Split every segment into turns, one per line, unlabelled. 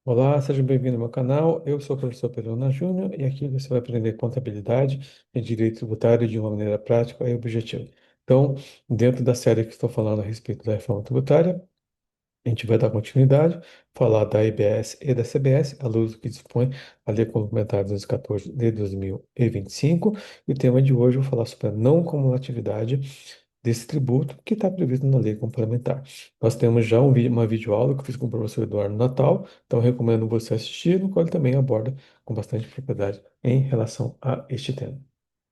Olá, seja bem-vindo ao meu canal. Eu sou o professor Perona Júnior e aqui você vai aprender contabilidade e direito tributário de uma maneira prática e objetiva. Então, dentro da série que estou falando a respeito da reforma tributária, a gente vai dar continuidade, falar da IBS e da CBS, à luz do que dispõe a Lei Complementar 214 de 2025. E o tema de hoje eu vou falar sobre a não cumulatividade desse tributo que está previsto na lei complementar. Nós temos já uma videoaula que eu fiz com o professor Eduardo Natal, então eu recomendo você assistir, no qual ele também aborda com bastante propriedade em relação a este tema.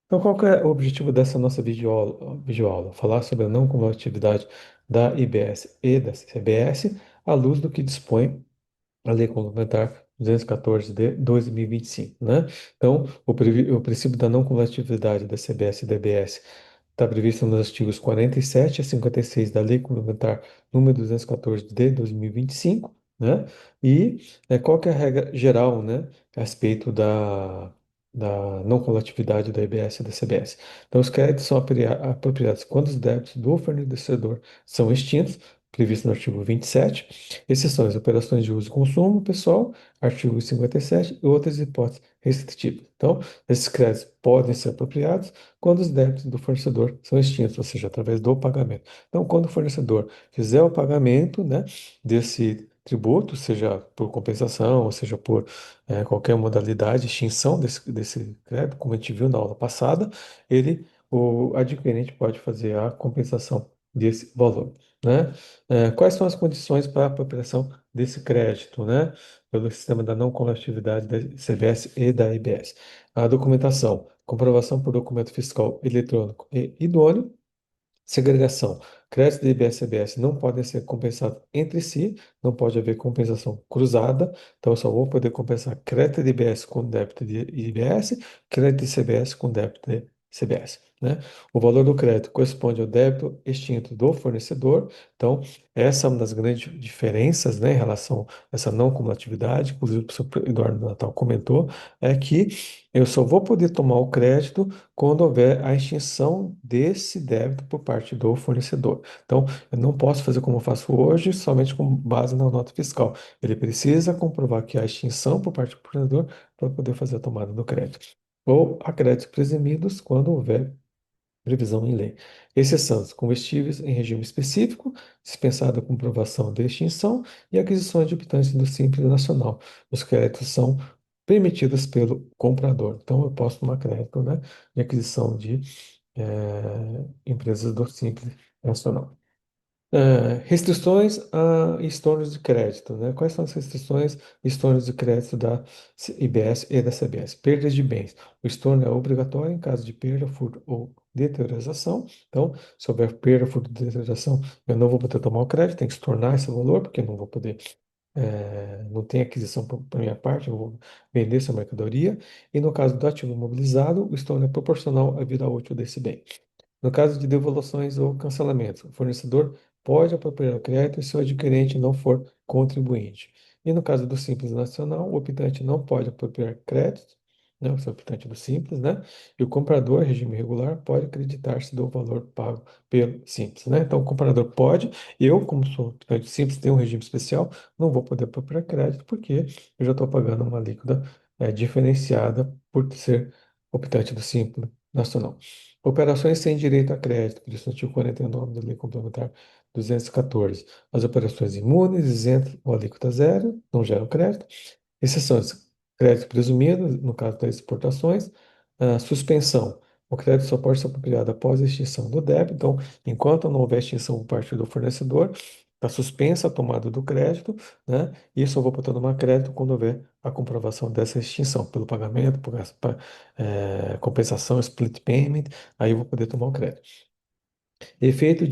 Então, qual que é o objetivo dessa nossa videoaula? Falar sobre a não cumulatividade da IBS e da CBS, à luz do que dispõe a Lei Complementar 214 de 2025, né? Então, o princípio da não cumulatividade da CBS e da EBS está previsto nos artigos 47 a 56 da Lei Complementar número 214 de 2025, né? E qual que é a regra geral, né, a respeito da não cumulatividade da EBS e da CBS? Então, os créditos são apropriados quando os débitos do fornecedor são extintos, previsto no artigo 27. Exceções, operações de uso e consumo pessoal, artigo 57 e outras hipóteses restritivas. Então, esses créditos podem ser apropriados quando os débitos do fornecedor são extintos, ou seja, através do pagamento. Então, quando o fornecedor fizer o pagamento, né, desse tributo, seja por compensação, ou seja por qualquer modalidade, extinção desse crédito, como a gente viu na aula passada, o adquirente pode fazer a compensação desse valor, né? Quais são as condições para a apropriação desse crédito, né? Pelo sistema da não coletividade da CBS e da IBS. A documentação, comprovação por documento fiscal eletrônico e idôneo. Segregação. Créditos de IBS e CBS não podem ser compensados entre si, não pode haver compensação cruzada, então eu só vou poder compensar crédito de IBS com débito de IBS, crédito de CBS com débito de CBS, né? O valor do crédito corresponde ao débito extinto do fornecedor, então essa é uma das grandes diferenças, né, em relação a essa não cumulatividade, inclusive o professor Eduardo Natal comentou, é que eu só vou poder tomar o crédito quando houver a extinção desse débito por parte do fornecedor. Então, eu não posso fazer como eu faço hoje, somente com base na nota fiscal. Ele precisa comprovar que há extinção por parte do fornecedor para poder fazer a tomada do crédito. Ou a créditos presumidos quando houver previsão em lei. Exceção dos combustíveis em regime específico, dispensada a comprovação de extinção e aquisições de habitantes do Simples Nacional. Os créditos são permitidos pelo comprador. Então, eu posso tomar crédito, né, de aquisição de empresas do Simples Nacional. Restrições a estornos de crédito, né? Quais são as restrições e estornos de crédito da IBS e da CBS? Perdas de bens. O estorno é obrigatório em caso de perda, furto ou deterioração. Então, se houver perda, furto ou deterioração, eu não vou poder tomar o crédito, tem que estornar esse valor, porque eu não vou poder, não tem aquisição por minha parte, eu vou vender essa mercadoria. E no caso do ativo imobilizado, o estorno é proporcional à vida útil desse bem. No caso de devoluções ou cancelamentos, o fornecedor pode apropriar o crédito se o adquirente não for contribuinte. E no caso do Simples Nacional, o optante não pode apropriar crédito, né, o seu optante do Simples, né? E o comprador, regime regular, pode acreditar-se do valor pago pelo Simples, né? Então, o comprador pode, eu, como sou optante Simples, tenho um regime especial, não vou poder apropriar crédito, porque eu já estou pagando uma alíquota diferenciada por ser optante do Simples Nacional. Operações sem direito a crédito, por isso no artigo 49 da Lei Complementar 214. As operações imunes, isentas ou alíquota zero, não geram crédito. Exceções, crédito presumido, no caso das exportações. Suspensão. O crédito só pode ser apropriado após a extinção do débito. Então, enquanto não houver extinção por parte do fornecedor, está suspensa a tomada do crédito, né? E eu só vou poder tomar crédito quando houver a comprovação dessa extinção, pelo pagamento, por compensação, split payment, aí eu vou poder tomar o crédito. Efeito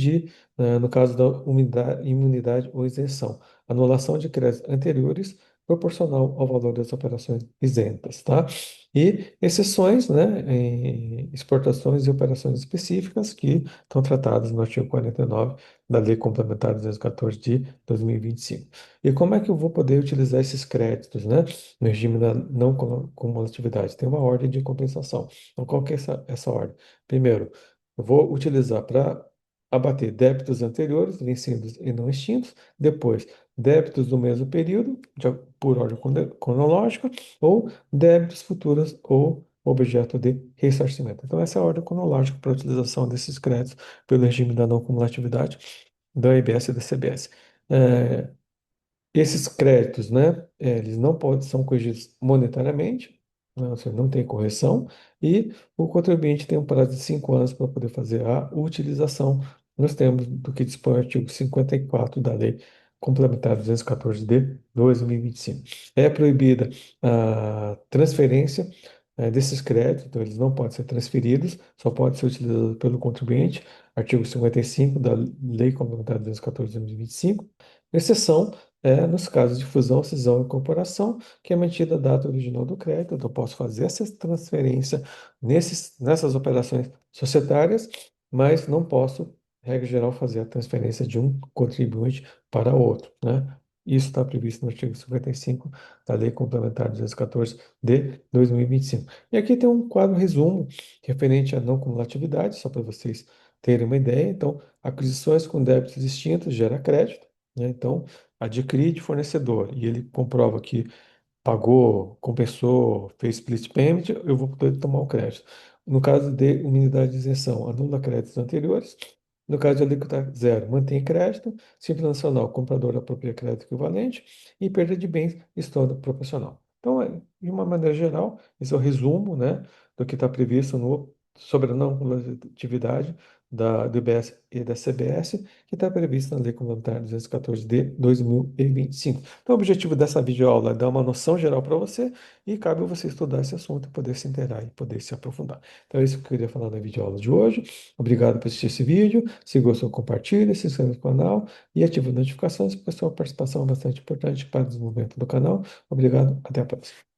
no caso da imunidade ou isenção, anulação de créditos anteriores proporcional ao valor das operações isentas, tá? E exceções, né, em exportações e operações específicas que estão tratadas no artigo 49 da Lei Complementar 214 de 2025. E como é que eu vou poder utilizar esses créditos, né, no regime da não cumulatividade? Tem uma ordem de compensação. Então, qual que é essa ordem? Primeiro, eu vou utilizar para abater débitos anteriores, vencidos e não extintos, depois débitos do mesmo período, por ordem cronológica, ou débitos futuros ou objeto de ressarcimento. Então, essa é a ordem cronológica para a utilização desses créditos pelo regime da não cumulatividade da EBS e da CBS. É, esses créditos, né, eles não podem, são corrigidos monetariamente, né, ou seja, não tem correção, e o contribuinte tem um prazo de 5 anos para poder fazer a utilização, nos termos do que dispõe o artigo 54 da Lei Complementar 214 de 2025. É proibida a transferência desses créditos, então eles não podem ser transferidos, só podem ser utilizados pelo contribuinte, artigo 55 da Lei Complementar 214 de 2025, exceção nos casos de fusão, cisão e incorporação, que é mantida a data original do crédito, então eu posso fazer essa transferência nessas operações societárias, mas não posso, regra geral, fazer a transferência de um contribuinte para outro, né? Isso está previsto no artigo 55 da Lei Complementar 214 de 2025. E aqui tem um quadro resumo referente à não cumulatividade, só para vocês terem uma ideia. Então, aquisições com débitos distintos gera crédito, né? Então, adquiri de fornecedor e ele comprova que pagou, compensou, fez split payment, eu vou poder tomar o crédito. No caso de unidade de isenção, anula créditos anteriores. No caso de alíquota zero, mantém crédito. Simples nacional, comprador apropria crédito equivalente. E perda de bens, estouro proporcional. Então, de uma maneira geral, esse é o resumo, né, do que está previsto sobre a não cumulatividade do IBS e da CBS, que está previsto na Lei Complementar 214 de 2025. Então, o objetivo dessa videoaula é dar uma noção geral para você e cabe você estudar esse assunto e poder se inteirar e poder se aprofundar. Então, é isso que eu queria falar na videoaula de hoje. Obrigado por assistir esse vídeo. Se gostou, compartilhe, se inscreva no canal e ative as notificações, porque a sua participação é bastante importante para o desenvolvimento do canal. Obrigado, até a próxima.